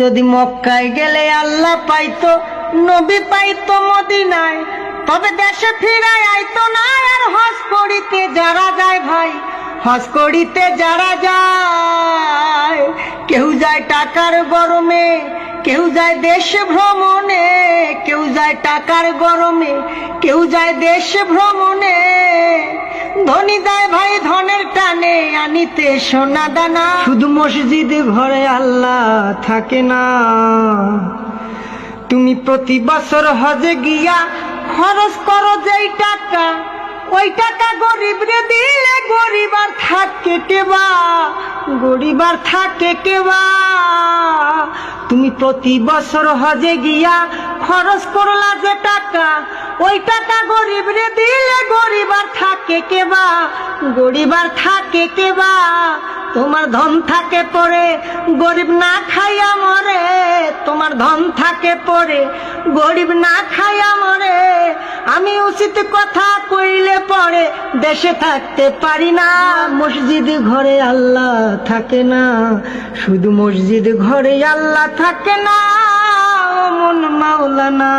যদি মক্কায় গেলে আল্লাহ পাইতো, নবী পাইতো মদিনায়, তবে দেশে ফিরায় আইতো না। আর হজ করিতে যারা যায় ভাই, হজ করিতে যারা যায়, কেউ যায় টাকার গরমে, কেউ যায় দেশ ভ্রমণে, কেউ যায় টাকার গরমে, কেউ যায় দেশ ভ্রমণে। ধনী যায় ভাই ধনের টানে আনিতে সোনা দানা। শুধু মসজিদ ঘরে আল্লাহ থাকে না। তুমি প্রতি বছর হজে গিয়া খরচ করো যেই টাকা, ওই টাকা গরিব রে দিলে গরিব আর থাকে কেবা, গরিব আর থাকে কেবা। তুমি প্রতি বছর হজে গিয়া খরচ করলা যে টাকা, ওই টাকা গরিব রে দিলে গরিব আর থাকে কেবা, গরিব আর থাকে কেবা। তোমার ধন থাকে পরে গরিব না খাইয়া মরে, তোমার ধন থাকে পরে গরিব না খাইয়া মরে। আমি উচিত কথা কইলে পরে দেশে থাকতে পারি না। মসজিদ ঘরে আল্লাহ থাকে না, শুধু মসজিদ ঘরে আল্লাহ থাকে না। ও মন মাওলানা।